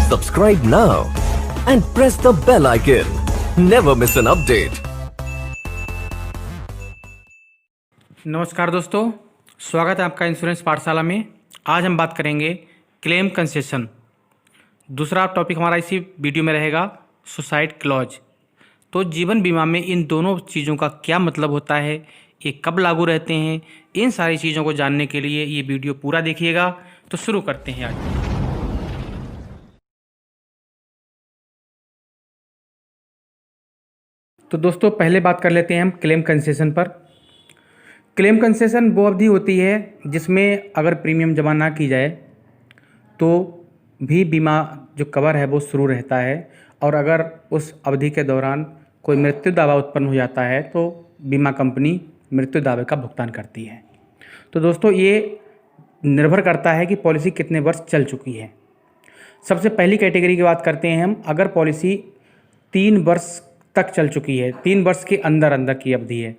Subscribe now and press the bell icon. Never miss an update. नमस्कार दोस्तों, स्वागत है आपका इंश्योरेंस पाठशाला में। आज हम बात करेंगे क्लेम कंसेशन। दूसरा टॉपिक हमारा इसी वीडियो में रहेगा सुसाइड क्लॉज। तो जीवन बीमा में इन दोनों चीज़ों का क्या मतलब होता है, ये कब लागू रहते हैं, इन सारी चीज़ों को जानने के लिए ये वीडियो पूरा देखिएगा। तो शुरू करते हैं आज। तो दोस्तों पहले बात कर लेते हैं हम क्लेम कंसेशन पर। क्लेम कंसेशन वो अवधि होती है जिसमें अगर प्रीमियम जमा ना की जाए तो भी बीमा जो कवर है वो शुरू रहता है, और अगर उस अवधि के दौरान कोई मृत्यु दावा उत्पन्न हो जाता है तो बीमा कंपनी मृत्यु दावे का भुगतान करती है। तो दोस्तों ये निर्भर करता है कि पॉलिसी कितने वर्ष चल चुकी है। सबसे पहली कैटेगरी की बात करते हैं हम। अगर पॉलिसी 3 वर्ष तक चल चुकी है, 3 वर्ष के अंदर अंदर की अवधि है,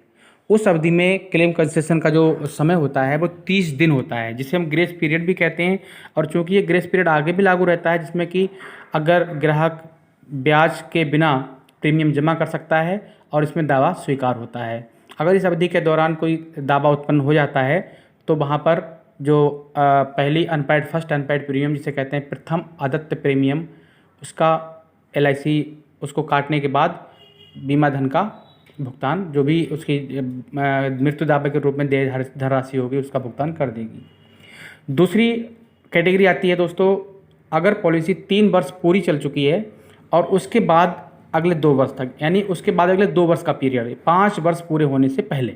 उस अवधि में क्लेम कंसेशन का जो समय होता है वो 30 दिन होता है, जिसे हम ग्रेस पीरियड भी कहते हैं। और चूंकि ये ग्रेस पीरियड आगे भी लागू रहता है, जिसमें कि अगर ग्राहक ब्याज के बिना प्रीमियम जमा कर सकता है और इसमें दावा स्वीकार होता है। अगर इस अवधि के दौरान कोई दावा उत्पन्न हो जाता है तो वहाँ पर जो पहली अनपेड फर्स्ट अनपेड प्रीमियम जिसे कहते हैं प्रथम आदत्य प्रीमियम, उसका LIC उसको काटने के बाद बीमा धन का भुगतान, जो भी उसकी मृत्यु दावे के रूप में देय धनराशि होगी, उसका भुगतान कर देगी। दूसरी कैटेगरी आती है दोस्तों, अगर पॉलिसी 3 वर्ष पूरी चल चुकी है और उसके बाद अगले 2 वर्ष तक, यानी उसके बाद अगले 2 वर्ष का पीरियड है, 5 वर्ष पूरे होने से पहले,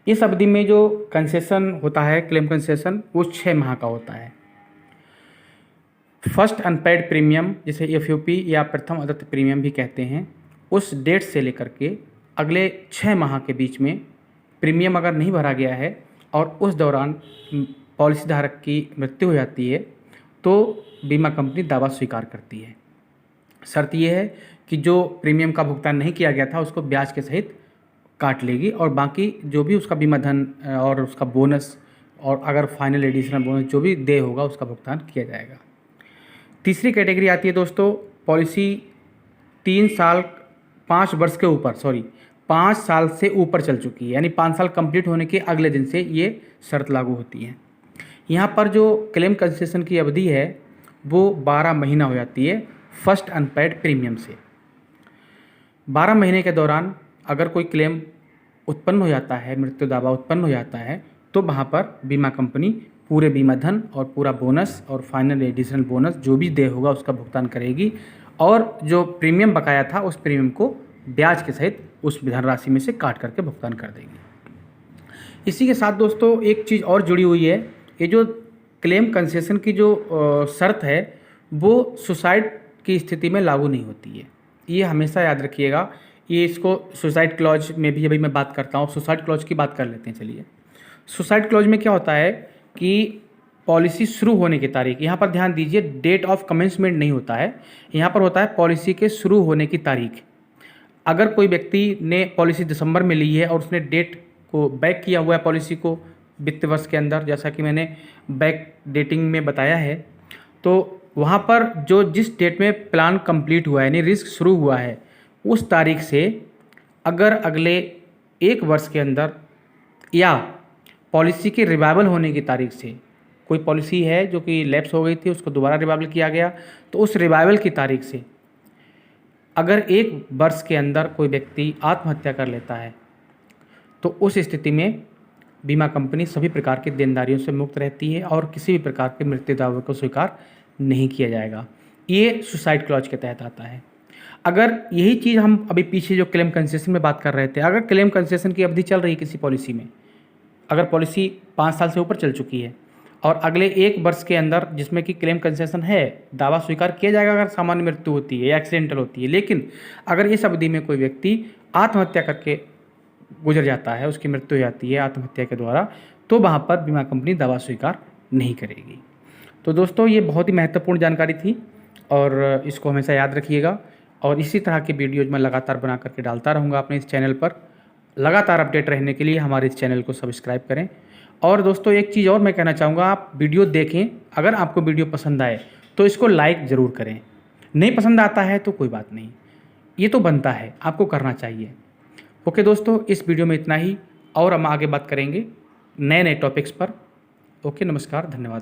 इस अवधि में जो कंसेशन होता है क्लेम कंसेशन वो 6 माह का होता है। फर्स्ट अनपेड प्रीमियम जिसे FUP या प्रथम आदत्य प्रीमियम भी कहते हैं, उस डेट से लेकर के अगले 6 माह के बीच में प्रीमियम अगर नहीं भरा गया है और उस दौरान पॉलिसी धारक की मृत्यु हो जाती है तो बीमा कंपनी दावा स्वीकार करती है। शर्त यह है कि जो प्रीमियम का भुगतान नहीं किया गया था उसको ब्याज के सहित काट लेगी, और बाकी जो भी उसका बीमा धन और उसका बोनस और अगर फाइनल एडिशनल बोनस जो भी देय होगा उसका भुगतान किया जाएगा। तीसरी कैटेगरी आती है दोस्तों, पॉलिसी 5 साल से ऊपर चल चुकी है, यानी 5 साल कंप्लीट होने के अगले दिन से ये शर्त लागू होती है। यहाँ पर जो क्लेम कंसेशन की अवधि है वो 12 महीना हो जाती है फर्स्ट अनपेड प्रीमियम से। 12 महीने के दौरान अगर कोई क्लेम उत्पन्न हो जाता है, मृत्यु दावा उत्पन्न हो जाता है, तो वहाँ पर बीमा कंपनी पूरे बीमा धन और पूरा बोनस और फाइनल एडिशनल बोनस जो भी देय होगा उसका भुगतान करेगी, और जो प्रीमियम बकाया था उस प्रीमियम को ब्याज के सहित उस धनराशि में से काट करके भुगतान कर देगी। इसी के साथ दोस्तों एक चीज़ और जुड़ी हुई है, ये जो क्लेम कंसेशन की जो शर्त है वो सुसाइड की स्थिति में लागू नहीं होती है, ये हमेशा याद रखिएगा। ये इसको सुसाइड क्लॉज में भी अभी मैं बात करता हूँ। सुसाइड क्लॉज की बात कर लेते हैं। चलिए, सुसाइड क्लॉज में क्या होता है कि पॉलिसी शुरू होने की तारीख, यहाँ पर ध्यान दीजिए, डेट ऑफ कमेंसमेंट नहीं होता है, यहाँ पर होता है पॉलिसी के शुरू होने की तारीख। अगर कोई व्यक्ति ने पॉलिसी दिसंबर में ली है और उसने डेट को बैक किया हुआ है पॉलिसी को वित्त वर्ष के अंदर, जैसा कि मैंने बैक डेटिंग में बताया है, तो वहाँ पर जो जिस डेट में प्लान कंप्लीट हुआ है यानी रिस्क शुरू हुआ है उस तारीख से अगर अगले 1 वर्ष के अंदर या पॉलिसी के रिवाइवल होने की तारीख से, कोई पॉलिसी है जो कि लैप्स हो गई थी उसको दोबारा रिवाइवल किया गया, तो उस रिवाइवल की तारीख से अगर 1 वर्ष के अंदर कोई व्यक्ति आत्महत्या कर लेता है तो उस स्थिति में बीमा कंपनी सभी प्रकार की देनदारियों से मुक्त रहती है और किसी भी प्रकार के मृत्यु दावे को स्वीकार नहीं किया जाएगा। ये सुसाइड क्लॉज के तहत आता है। अगर यही चीज़ हम अभी पीछे जो क्लेम कंसेशन में बात कर रहे थे, अगर क्लेम कंसेशन की अवधि चल रही किसी पॉलिसी में, अगर पॉलिसी 5 साल से ऊपर चल चुकी है और अगले 1 वर्ष के अंदर जिसमें कि क्लेम कंसेशन है, दावा स्वीकार किया जाएगा अगर सामान्य मृत्यु होती है या एक्सीडेंटल होती है, लेकिन अगर इस अवधि में कोई व्यक्ति आत्महत्या करके गुजर जाता है, उसकी मृत्यु हो जाती है आत्महत्या के द्वारा, तो वहाँ पर बीमा कंपनी दावा स्वीकार नहीं करेगी। तो दोस्तों ये बहुत ही महत्वपूर्ण जानकारी थी और इसको हमेशा याद रखिएगा, और इसी तरह के वीडियोज मैं लगातार बना करके डालता रहूँगा अपने इस चैनल पर। लगातार अपडेट रहने के लिए हमारे इस चैनल को सब्सक्राइब करें। और दोस्तों एक चीज़ और मैं कहना चाहूँगा, आप वीडियो देखें, अगर आपको वीडियो पसंद आए तो इसको लाइक ज़रूर करें। नहीं पसंद आता है तो कोई बात नहीं, ये तो बनता है, आपको करना चाहिए। ओके दोस्तों, इस वीडियो में इतना ही, और हम आगे बात करेंगे नए नए टॉपिक्स पर। ओके, नमस्कार, धन्यवाद।